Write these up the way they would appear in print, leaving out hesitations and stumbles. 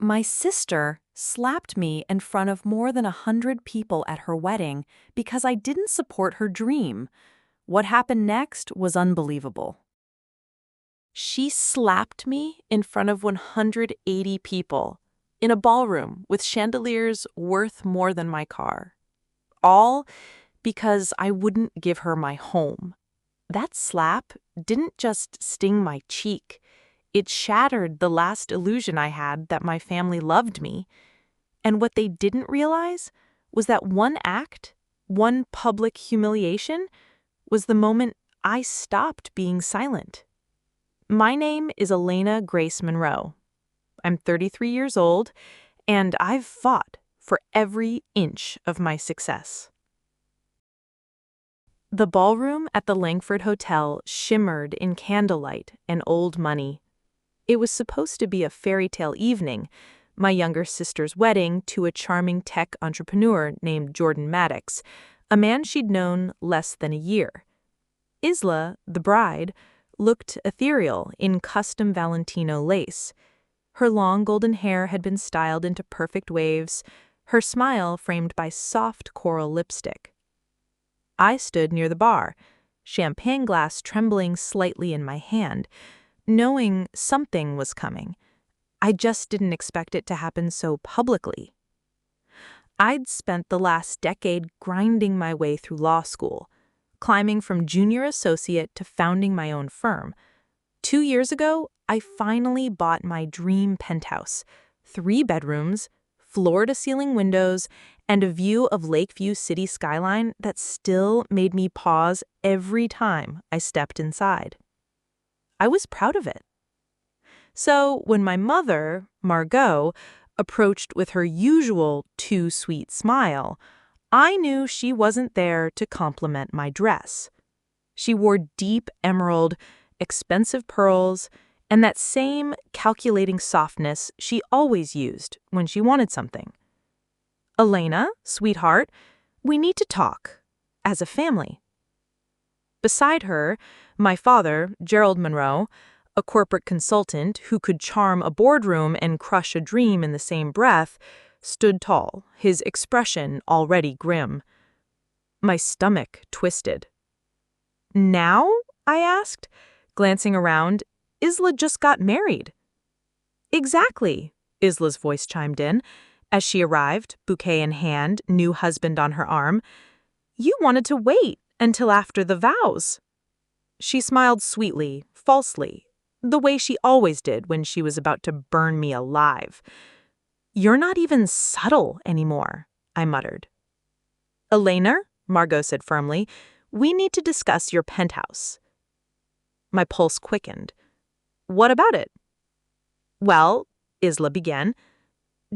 My sister slapped me in front of more than 100 people at her wedding because I didn't support her dream. What happened next was unbelievable. She slapped me in front of 180 people in a ballroom with chandeliers worth more than my car. All because I wouldn't give her my home. That slap didn't just sting my cheek. It shattered the last illusion I had that my family loved me. And what they didn't realize was that one act, one public humiliation, was the moment I stopped being silent. My name is Elena Grace Monroe. I'm 33 years old, and I've fought for every inch of my success. The ballroom at the Langford Hotel shimmered in candlelight and old money. It was supposed to be a fairy tale evening, my younger sister's wedding to a charming tech entrepreneur named Jordan Maddox, a man she'd known less than a year. Isla, the bride, looked ethereal in custom Valentino lace. Her long golden hair had been styled into perfect waves, her smile framed by soft coral lipstick. I stood near the bar, champagne glass trembling slightly in my hand, knowing something was coming. I just didn't expect it to happen so publicly. I'd spent the last decade grinding my way through law school, climbing from junior associate to founding my own firm. 2 years ago, I finally bought my dream penthouse, 3 bedrooms, floor-to-ceiling windows, and a view of Lakeview city skyline that still made me pause every time I stepped inside. I was proud of it. So when my mother, Margot, approached with her usual too sweet smile, I knew she wasn't there to compliment my dress. She wore deep emerald, expensive pearls, and that same calculating softness she always used when she wanted something. Elena, sweetheart, we need to talk, as a family. Beside her, my father, Gerald Monroe, a corporate consultant who could charm a boardroom and crush a dream in the same breath, stood tall, his expression already grim. My stomach twisted. Now? I asked, glancing around. Isla just got married. Exactly, Isla's voice chimed in, as she arrived, bouquet in hand, new husband on her arm. You wanted to wait until after the vows. She smiled sweetly, falsely, the way she always did when she was about to burn me alive. You're not even subtle anymore, I muttered. Elena, Margot said firmly, we need to discuss your penthouse. My pulse quickened. What about it? Well, Isla began,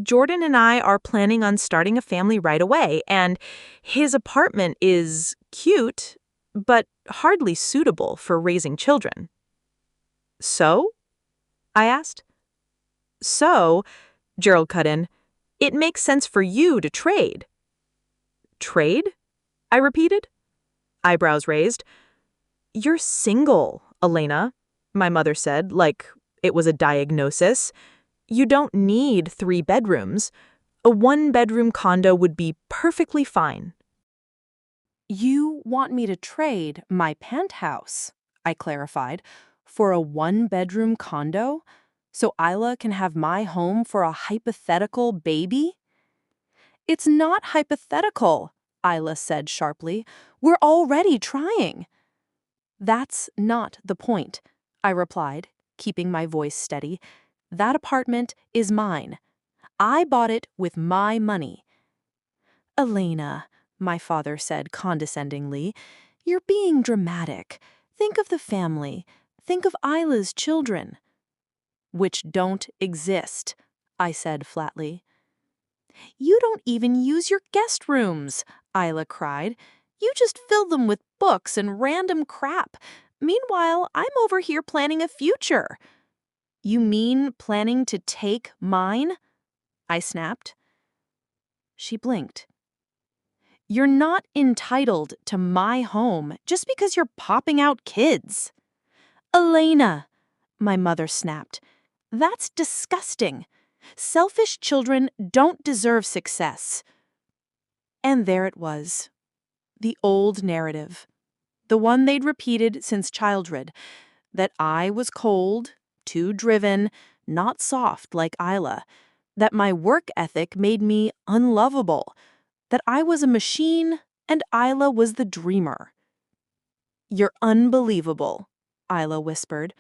Jordan and I are planning on starting a family right away, and his apartment is cute, but hardly suitable for raising children. So? I asked. So, Gerald cut in, it makes sense for you to trade. Trade? I repeated, eyebrows raised. You're single, Elena, my mother said, like it was a diagnosis. You don't need 3 bedrooms. A 1-bedroom condo would be perfectly fine. You want me to trade my penthouse, I clarified, for a 1-bedroom condo? So Isla can have my home for a hypothetical baby? It's not hypothetical, Isla said sharply. We're already trying. That's not the point, I replied, keeping my voice steady. That apartment is mine. I bought it with my money. Elena, my father said condescendingly, you're being dramatic. Think of the family. Think of Isla's children. Which don't exist, I said flatly. You don't even use your guest rooms, Isla cried. You just fill them with books and random crap. Meanwhile, I'm over here planning a future. You mean planning to take mine? I snapped. She blinked. You're not entitled to my home just because you're popping out kids. Elena, my mother snapped. That's disgusting. Selfish children don't deserve success. And there it was. The old narrative. The one they'd repeated since childhood. That I was cold, too driven, not soft like Isla. That my work ethic made me unlovable. That I was a machine and Isla was the dreamer. "You're unbelievable," Isla whispered.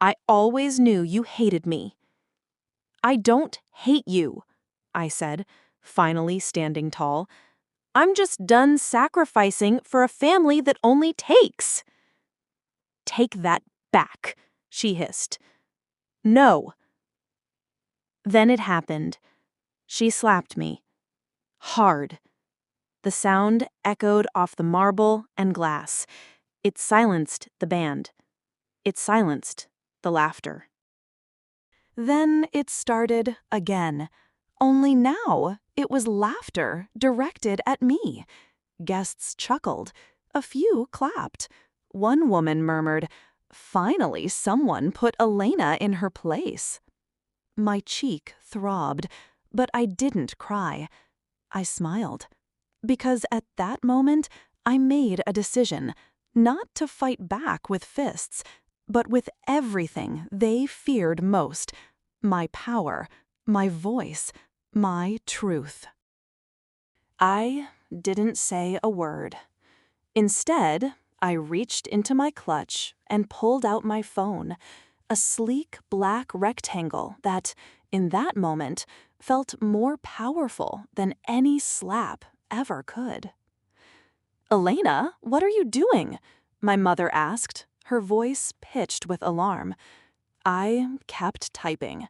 "I always knew you hated me." "I don't hate you," I said, finally standing tall. "I'm just done sacrificing for a family that only takes." "Take that back," she hissed. "No." Then it happened. She slapped me. Hard. The sound echoed off the marble and glass. It silenced the band. It silenced the laughter. Then it started again. Only now it was laughter directed at me. Guests chuckled. A few clapped. One woman murmured, "Finally, someone put Elena in her place." My cheek throbbed, but I didn't cry. I smiled. Because at that moment, I made a decision, not to fight back with fists, but with everything they feared most: my power, my voice, my truth. I didn't say a word. Instead, I reached into my clutch and pulled out my phone, a sleek black rectangle that, in that moment, felt more powerful than any slap ever could. "Elena, what are you doing?" my mother asked, her voice pitched with alarm. I kept typing.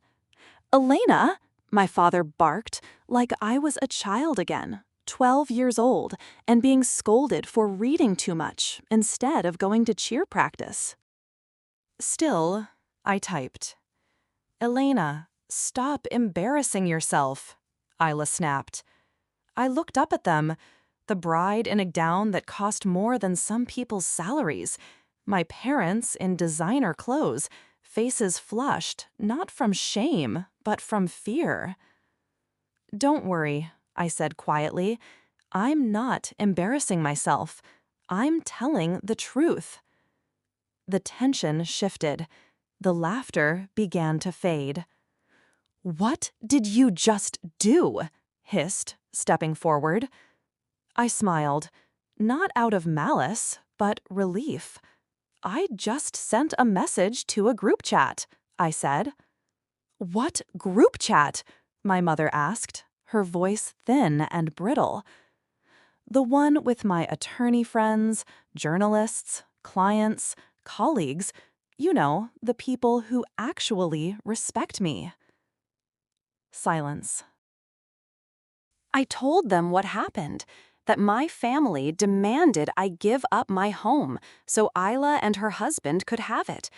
"Elena," my father barked, like I was a child again, 12 years old, and being scolded for reading too much instead of going to cheer practice. Still, I typed. "Elena, stop embarrassing yourself," Isla snapped. I looked up at them, the bride in a gown that cost more than some people's salaries, my parents in designer clothes, faces flushed, not from shame, but from fear. "Don't worry," I said quietly. "I'm not embarrassing myself. I'm telling the truth." The tension shifted. The laughter began to fade. "What did you just do?" hissed, stepping forward. I smiled, not out of malice, but relief. "I just sent a message to a group chat," I said. "What group chat?" my mother asked, her voice thin and brittle. "The one with my attorney friends, journalists, clients, colleagues, you know, the people who actually respect me." Silence. I told them what happened, that my family demanded I give up my home so Isla and her husband could have it,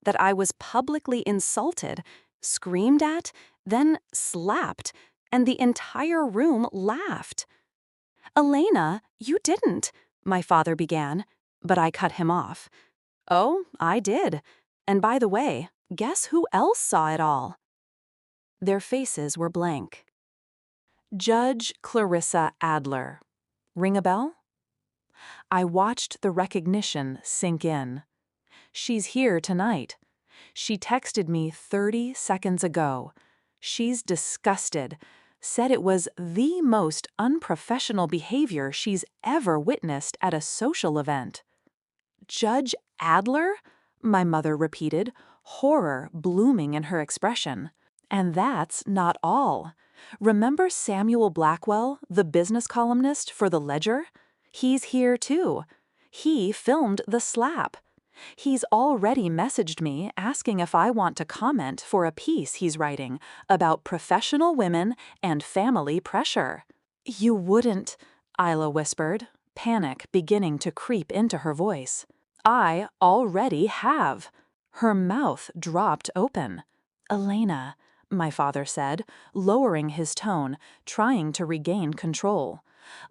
that I was publicly insulted, screamed at, then slapped, and the entire room laughed. "Elena, you didn't," my father began, but I cut him off. "Oh, I did. And by the way, guess who else saw it all?" Their faces were blank. Judge Clarissa Adler. Ring a bell? I watched the recognition sink in. She's here tonight. She texted me 30 seconds ago. She's disgusted, said it was the most unprofessional behavior she's ever witnessed at a social event. "Judge Adler?" my mother repeated, horror blooming in her expression. "And that's not all. Remember Samuel Blackwell, the business columnist for The Ledger? He's here too. He filmed the slap. He's already messaged me asking if I want to comment for a piece he's writing about professional women and family pressure." "You wouldn't," Isla whispered, panic beginning to creep into her voice. "I already have." Her mouth dropped open. "Elena," my father said, lowering his tone, trying to regain control.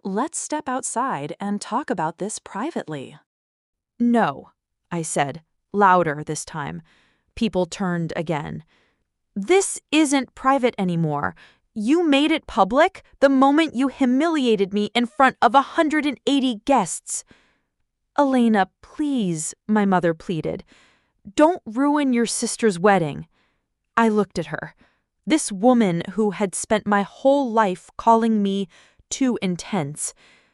"Let's step outside and talk about this privately." "No," I said, louder this time. People turned again. This isn't private anymore. You made it public the moment you humiliated me in front of 180 guests. Elena, please, my mother pleaded. Don't ruin your sister's wedding. I looked at her. This woman who had spent my whole life calling me too intense,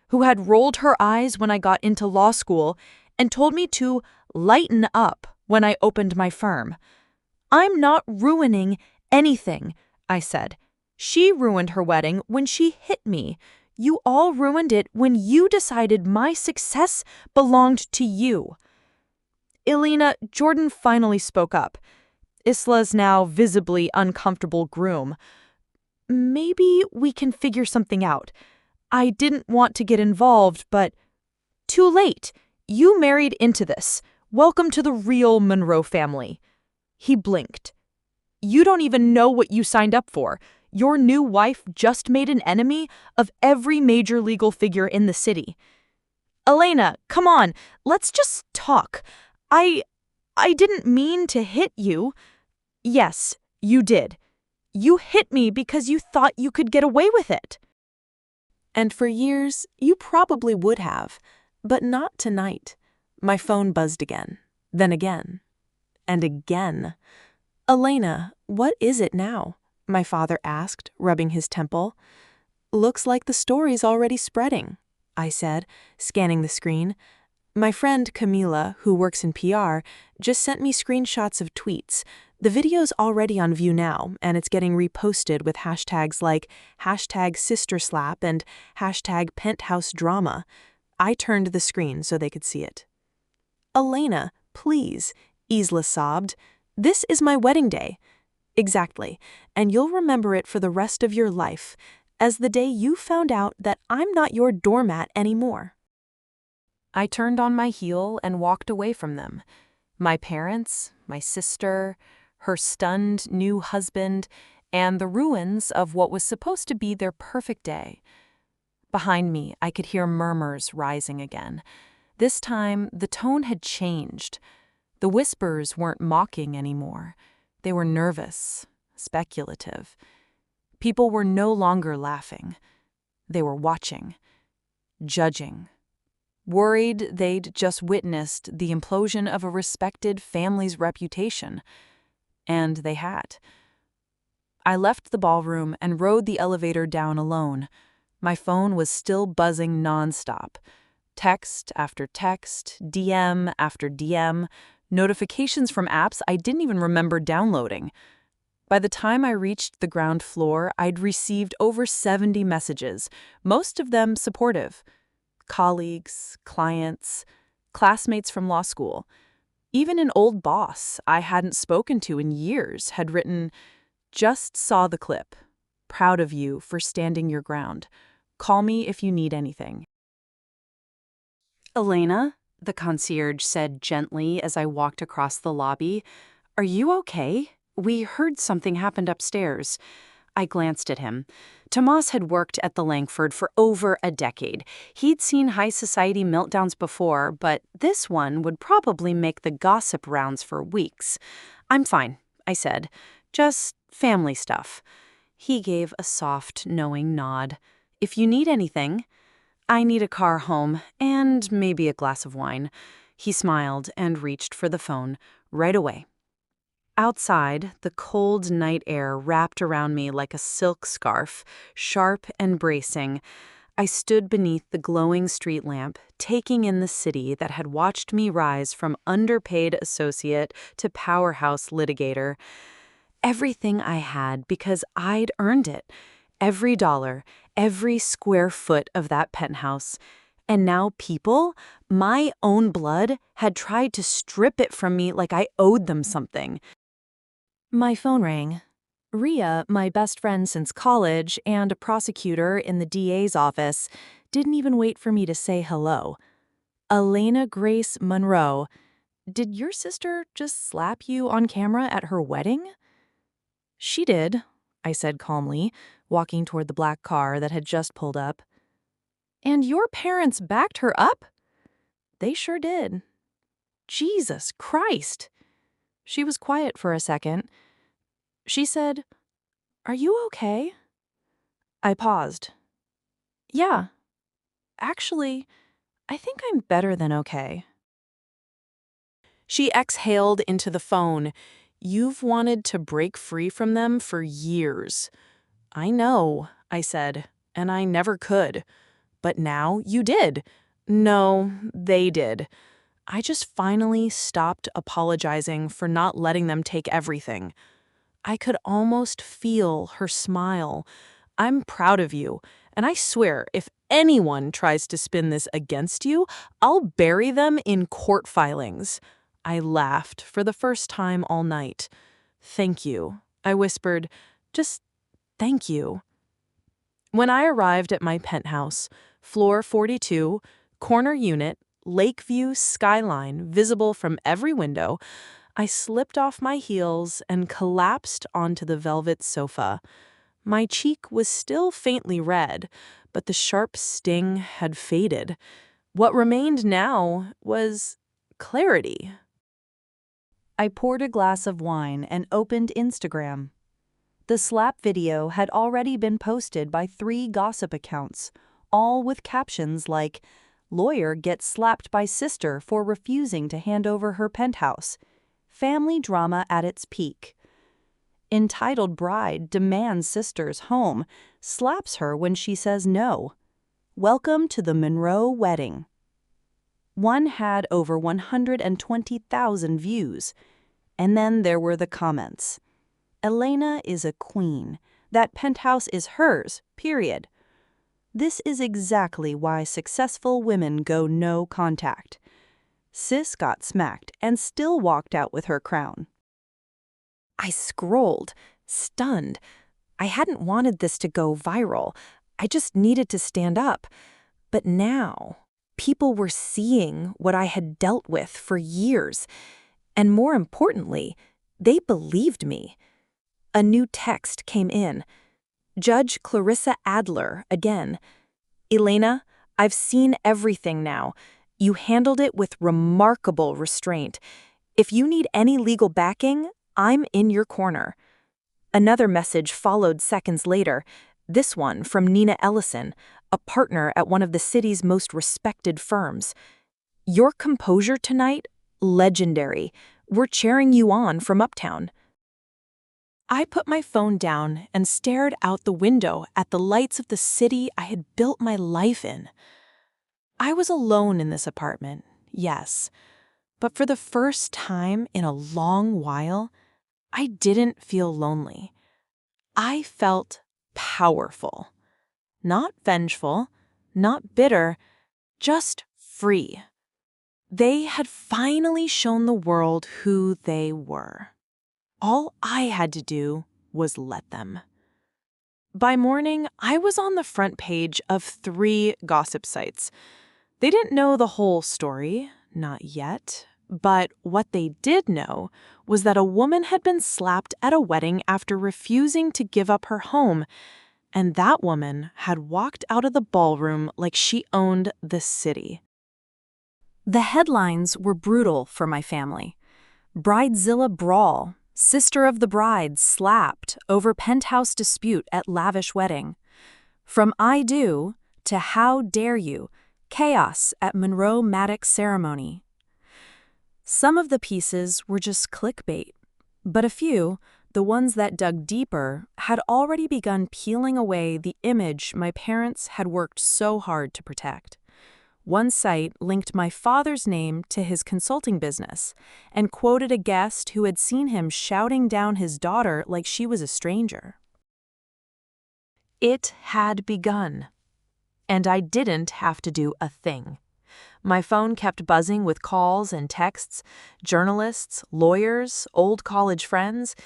who had rolled her eyes when I got into law school and told me to lighten up when I opened my firm. I'm not ruining anything, I said. She ruined her wedding when she hit me. You all ruined it when you decided my success belonged to you. Elena, Jordan finally spoke up. Isla's now visibly uncomfortable groom. Maybe we can figure something out. I didn't want to get involved, but too late. You married into this. Welcome to the real Monroe family. He blinked. You don't even know what you signed up for. Your new wife just made an enemy of every major legal figure in the city. Elena, come on, let's just talk. I didn't mean to hit you. Yes, you did. You hit me because you thought you could get away with it. And for years, you probably would have, but not tonight. My phone buzzed again, then again, and again. Elena, what is it now? My father asked, rubbing his temple. Looks like the story's already spreading, I said, scanning the screen. My friend Camila, who works in PR, just sent me screenshots of tweets. The video's already on view now, and it's getting reposted with hashtags like #SisterSlap and #PenthouseDrama. I turned the screen so they could see it. Elena, please, Isla sobbed. This is my wedding day. Exactly, and you'll remember it for the rest of your life, as the day you found out that I'm not your doormat anymore. I turned on my heel and walked away from them. My parents, my sister, her stunned new husband, and the ruins of what was supposed to be their perfect day. Behind me, I could hear murmurs rising again. This time, the tone had changed. The whispers weren't mocking anymore. They were nervous, speculative. People were no longer laughing. They were watching, judging, worried they'd just witnessed the implosion of a respected family's reputation. And they had. I left the ballroom and rode the elevator down alone. My phone was still buzzing nonstop. Text after text, DM after DM, notifications from apps I didn't even remember downloading. By the time I reached the ground floor, I'd received over 70 messages, most of them supportive. Colleagues, clients, classmates from law school. Even an old boss I hadn't spoken to in years had written, "Just saw the clip. Proud of you for standing your ground. Call me if you need anything." Elena, the concierge said gently as I walked across the lobby, "Are you okay? We heard something happened upstairs." I glanced at him. Tomas had worked at the Langford for over a decade. He'd seen high society meltdowns before, but this one would probably make the gossip rounds for weeks. "I'm fine," I said. "Just family stuff." He gave a soft, knowing nod. "If you need anything..." "I need a car home, and maybe a glass of wine." He smiled and reached for the phone. "Right away." Outside, the cold night air wrapped around me like a silk scarf, sharp and bracing. I stood beneath the glowing street lamp, taking in the city that had watched me rise from underpaid associate to powerhouse litigator. Everything I had because I'd earned it. Every dollar, every square foot of that penthouse. And now people, my own blood, had tried to strip it from me like I owed them something. My phone rang. Ria, my best friend since college and a prosecutor in the DA's office, didn't even wait for me to say hello. "Elena Grace Monroe, did your sister just slap you on camera at her wedding?" "She did," I said calmly, walking toward the black car that had just pulled up. "And your parents backed her up?" "They sure did." "Jesus Christ." She was quiet for a second. She said, "Are you okay?" I paused. "Yeah, actually, I think I'm better than okay." She exhaled into the phone. "You've wanted to break free from them for years." "I know," I said, "and I never could. But now you did." "No, they did. I just finally stopped apologizing for not letting them take everything." I could almost feel her smile. "I'm proud of you, and I swear if anyone tries to spin this against you, I'll bury them in court filings." I laughed for the first time all night. "Thank you," I whispered. "Just thank you." When I arrived at my penthouse, floor 42, corner unit, lakeview skyline visible from every window, I slipped off my heels and collapsed onto the velvet sofa. My cheek was still faintly red, but the sharp sting had faded. What remained now was clarity. I poured a glass of wine and opened Instagram. The slap video had already been posted by 3 gossip accounts, all with captions like, "Lawyer gets slapped by sister for refusing to hand over her penthouse. Family drama at its peak. Entitled bride demands sister's home, slaps her when she says no. Welcome to the Monroe wedding." One had over 120,000 views. And then there were the comments. "Elena is a queen. That penthouse is hers, period." This is exactly why successful women go no contact. Sis got smacked and still walked out with her crown. I scrolled, stunned. I hadn't wanted this to go viral. I just needed to stand up. But now, people were seeing what I had dealt with for years. And more importantly, they believed me. A new text came in. Judge Clarissa Adler again. "Elena, I've seen everything now. You handled it with remarkable restraint. If you need any legal backing, I'm in your corner." Another message followed seconds later, this one from Nina Ellison, a partner at one of the city's most respected firms. "Your composure tonight, legendary. We're cheering you on from Uptown." I put my phone down and stared out the window at the lights of the city I had built my life in. I was alone in this apartment, yes, but for the first time in a long while, I didn't feel lonely. I felt powerful. Not vengeful, not bitter, just free. They had finally shown the world who they were. All I had to do was let them. By morning, I was on the front page of 3 gossip sites. They didn't know the whole story, not yet, but what they did know was that a woman had been slapped at a wedding after refusing to give up her home, and that woman had walked out of the ballroom like she owned the city. The headlines were brutal for my family. Bridezilla brawl. Sister of the bride slapped over penthouse dispute at lavish wedding. From I do to how dare you, chaos at Monroe Maddox ceremony. Some of the pieces were just clickbait, but a few, the ones that dug deeper, had already begun peeling away the image my parents had worked so hard to protect. One site linked my father's name to his consulting business and quoted a guest who had seen him shouting down his daughter like she was a stranger. It had begun, and I didn't have to do a thing. My phone kept buzzing with calls and texts, journalists, lawyers, old college friends,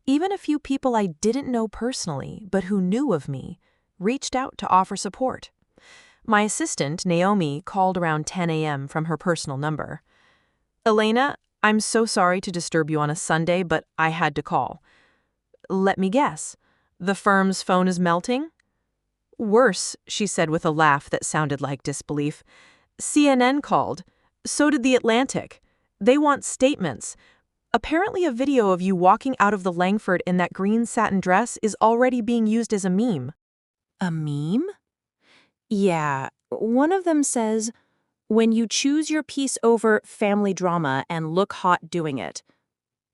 even a few people I didn't know personally but who knew of me, reached out to offer support. My assistant, Naomi, called around 10 a.m. from her personal number. "Elena, I'm so sorry to disturb you on a Sunday, but I had to call." "Let me guess. The firm's phone is melting?" "Worse," she said with a laugh that sounded like disbelief. "CNN called. So did The Atlantic. They want statements. Apparently a video of you walking out of the Langford in that green satin dress is already being used as a meme. A meme? Yeah, one of them says, "When you choose your piece over family drama and look hot doing it."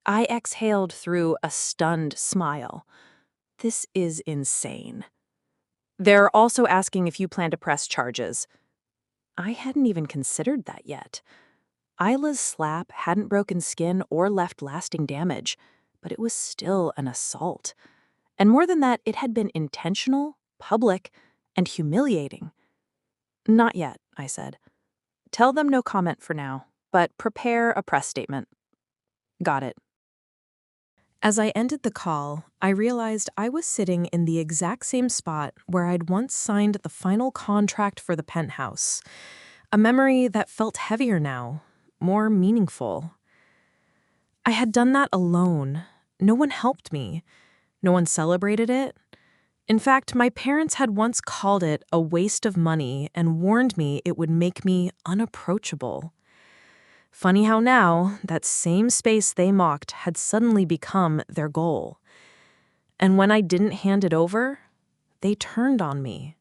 I exhaled through a stunned smile. This is insane. They're also asking if you plan to press charges. I hadn't even considered that yet. Isla's slap hadn't broken skin or left lasting damage, but it was still an assault. And more than that, it had been intentional, public, and humiliating. Not yet, I said. Tell them no comment for now, but prepare a press statement. Got it. As I ended the call, I realized I was sitting in the exact same spot where I'd once signed the final contract for the Penthouse. A memory that felt heavier now, more meaningful. I had done that alone. No one helped me. No one celebrated it. In fact, my parents had once called it a waste of money and warned me it would make me unapproachable. Funny how now, that same space they mocked had suddenly become their goal. And when I didn't hand it over, they turned on me.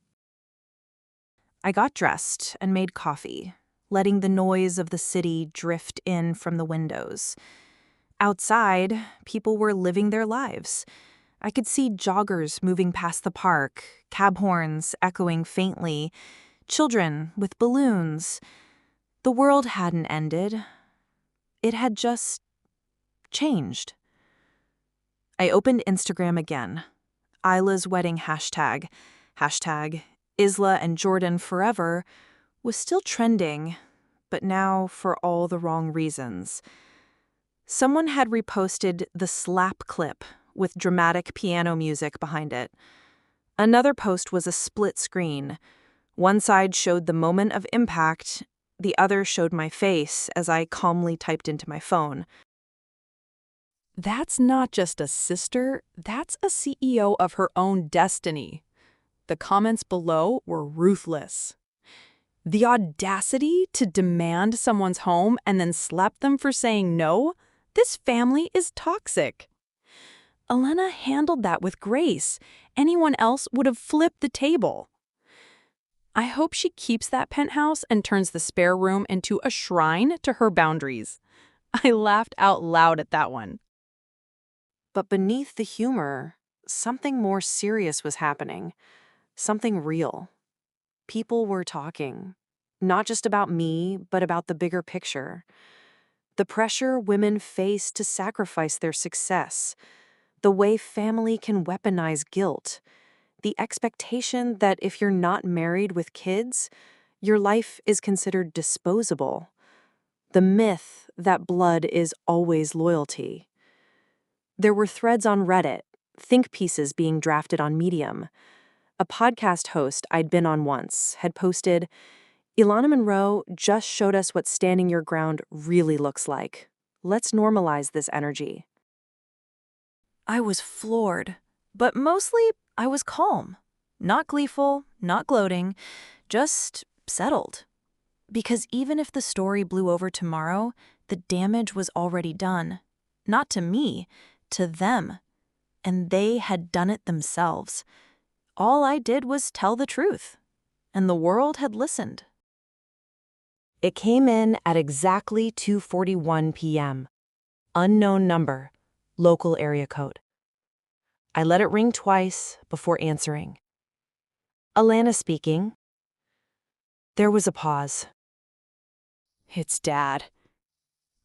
I got dressed and made coffee, letting the noise of the city drift in from the windows. Outside, people were living their lives. I could see joggers moving past the park, cab horns echoing faintly, children with balloons. The world hadn't ended. It had just changed. I opened Instagram again. Isla's wedding hashtag Isla and Jordan forever, was still trending, but now for all the wrong reasons. Someone had reposted the slap clip with dramatic piano music behind it. Another post was a split screen. One side showed the moment of impact, the other showed my face as I calmly typed into my phone. That's not just a sister, that's a CEO of her own destiny. The comments below were ruthless. The audacity to demand someone's home and then slap them for saying no? This family is toxic. Elena handled that with grace. Anyone else would have flipped the table. I hope she keeps that penthouse and turns the spare room into a shrine to her boundaries. I laughed out loud at that one. But beneath the humor, something more serious was happening. Something real. People were talking. Not just about me, but about the bigger picture. The pressure women face to sacrifice their success. The way family can weaponize guilt. The expectation that if you're not married with kids, your life is considered disposable. The myth that blood is always loyalty. There were threads on Reddit, think pieces being drafted on Medium. A podcast host I'd been on once had posted, "Ilana Monroe just showed us what standing your ground really looks like. Let's normalize this energy." I was floored, but mostly I was calm. Not gleeful, not gloating, just settled. Because even if the story blew over tomorrow, the damage was already done. Not to me, to them. And they had done it themselves. All I did was tell the truth. And the world had listened. It came in at exactly 2:41 p.m. Unknown number, local area code. I let it ring twice before answering. Alana speaking. There was a pause. "It's Dad."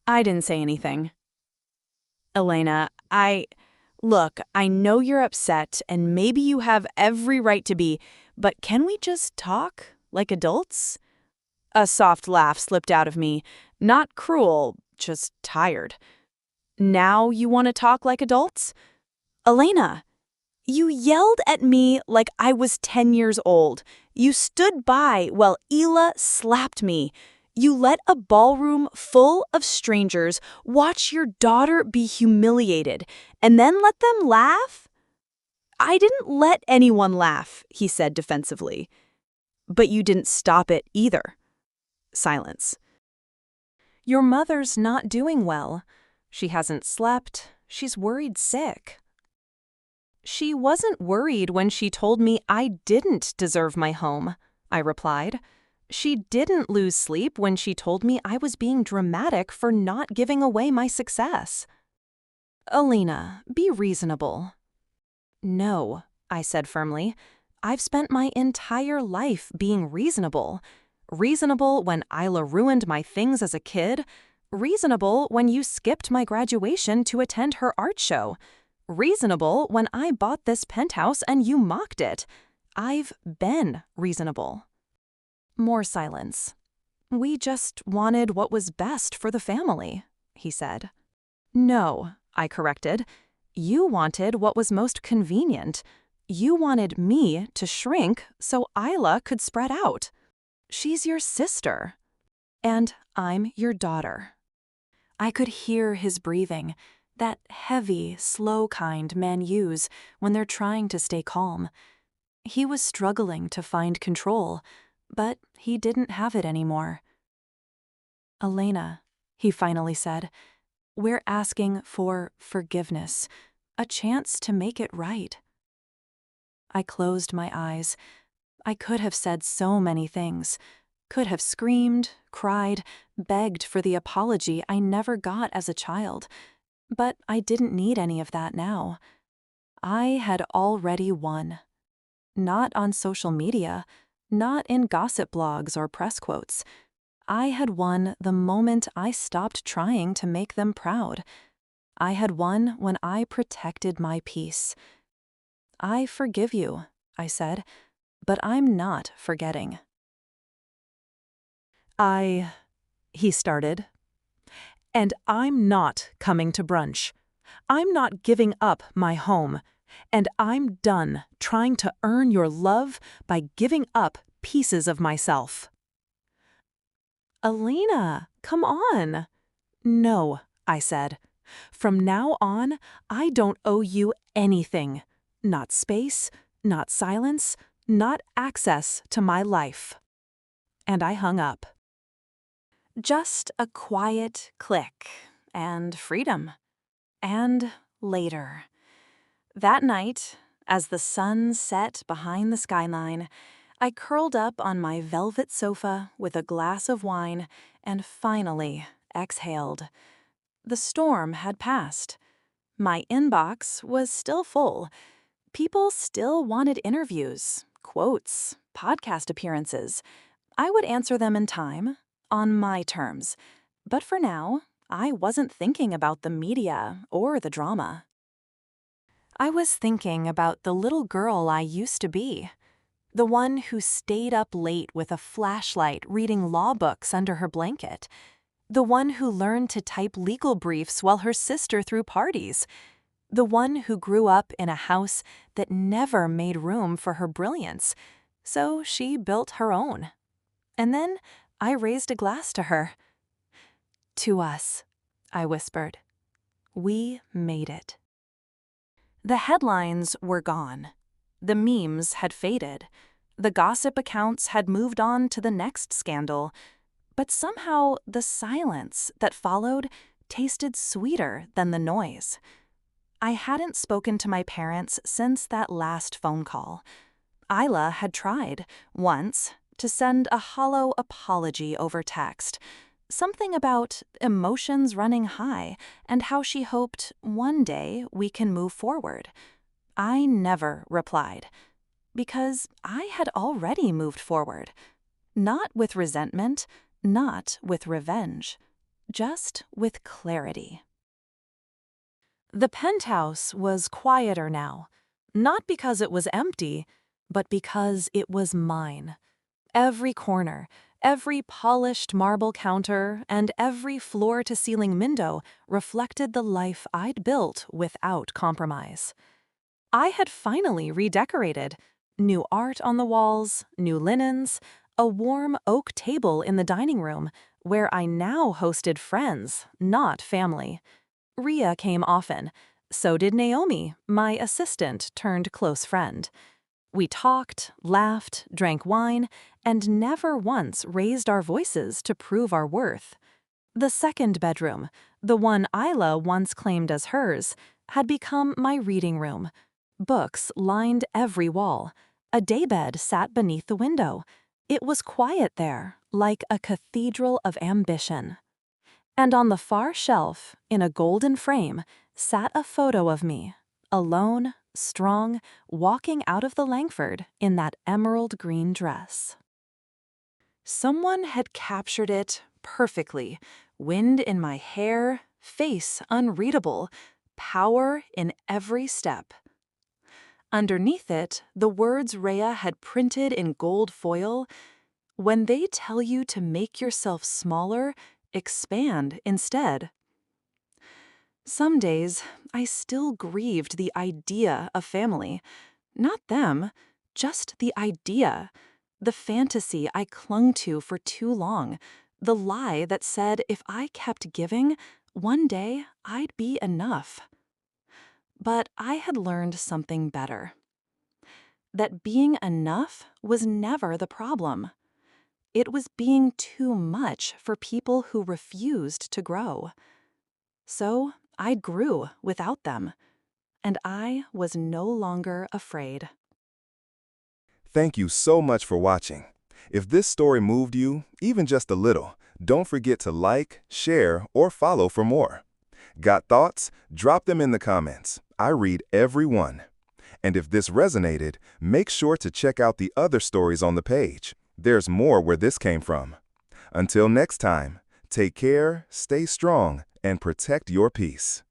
I didn't say anything. "Elena, Look, I know you're upset and maybe you have every right to be, but can we just talk like adults?" A soft laugh slipped out of me. Not cruel, just tired. "Now you want to talk like adults?" "Elena, you yelled at me like I was 10 years old. You stood by while Ela slapped me. You let a ballroom full of strangers watch your daughter be humiliated and then let them laugh?" "I didn't let anyone laugh," he said defensively. "But you didn't stop it either." Silence. "Your mother's not doing well. She hasn't slept. She's worried sick. She wasn't worried when she told me I didn't deserve my home, I replied. She didn't lose sleep when she told me I was being dramatic for not giving away my success. Alina, be reasonable. No, I said firmly. I've spent my entire life being reasonable. Reasonable when Isla ruined my things as a kid. Reasonable when you skipped my graduation to attend her art show. Reasonable when I bought this penthouse and you mocked it. I've been reasonable. More silence. We just wanted what was best for the family, he said. No, I corrected. You wanted what was most convenient. You wanted me to shrink so Isla could spread out. She's your sister. And I'm your daughter. I could hear his breathing, that heavy, slow kind men use when they're trying to stay calm. He was struggling to find control, but he didn't have it anymore. Elena, he finally said, we're asking for forgiveness, a chance to make it right. I closed my eyes. I could have said so many things, could have screamed, cried, begged for the apology I never got as a child, but I didn't need any of that now. I had already won. Not on social media, not in gossip blogs or press quotes. I had won the moment I stopped trying to make them proud. I had won when I protected my peace. I forgive you, I said, but I'm not forgetting. He started. And I'm not coming to brunch. I'm not giving up my home. And I'm done trying to earn your love by giving up pieces of myself. Alina, come on. No, I said. From now on, I don't owe you anything. Not space, not silence, not access to my life. And I hung up. Just a quiet click, and freedom. And later. That night, as the sun set behind the skyline, I curled up on my velvet sofa with a glass of wine and finally exhaled. The storm had passed. My inbox was still full. People still wanted interviews, quotes, podcast appearances. I would answer them in time, on my terms. But for now, I wasn't thinking about the media or the drama. I was thinking about the little girl I used to be. The one who stayed up late with a flashlight reading law books under her blanket. The one who learned to type legal briefs while her sister threw parties. The one who grew up in a house that never made room for her brilliance, so she built her own. And then I raised a glass to her. To us, I whispered. We made it. The headlines were gone. The memes had faded. The gossip accounts had moved on to the next scandal. But somehow the silence that followed tasted sweeter than the noise. I hadn't spoken to my parents since that last phone call. Isla had tried, once, to send a hollow apology over text. Something about emotions running high and how she hoped one day we can move forward. I never replied, because I had already moved forward. Not with resentment, not with revenge, just with clarity. The penthouse was quieter now, not because it was empty, but because it was mine. Every corner, every polished marble counter, and every floor-to-ceiling window reflected the life I'd built without compromise. I had finally redecorated. New art on the walls, new linens, a warm oak table in the dining room, where I now hosted friends, not family. Rhea came often. So did Naomi, my assistant turned close friend. We talked, laughed, drank wine, and never once raised our voices to prove our worth. The second bedroom, the one Isla once claimed as hers, had become my reading room. Books lined every wall. A daybed sat beneath the window. It was quiet there, like a cathedral of ambition. And on the far shelf, in a golden frame, sat a photo of me, alone, strong, walking out of the Langford in that emerald green dress. Someone had captured it perfectly. Wind in my hair, face unreadable, power in every step. Underneath it, the words Rhea had printed in gold foil, "When they tell you to make yourself smaller, expand instead." Some days, I still grieved the idea of family. Not them, just the idea. The fantasy I clung to for too long. The lie that said if I kept giving, one day I'd be enough. But I had learned something better. That being enough was never the problem. It was being too much for people who refused to grow. So I grew without them, and I was no longer afraid. Thank you so much for watching. If this story moved you, even just a little, don't forget to like, share, or follow for more. Got thoughts? Drop them in the comments. I read every one. And if this resonated, make sure to check out the other stories on the page. There's more where this came from. Until next time, take care, stay strong, and protect your peace.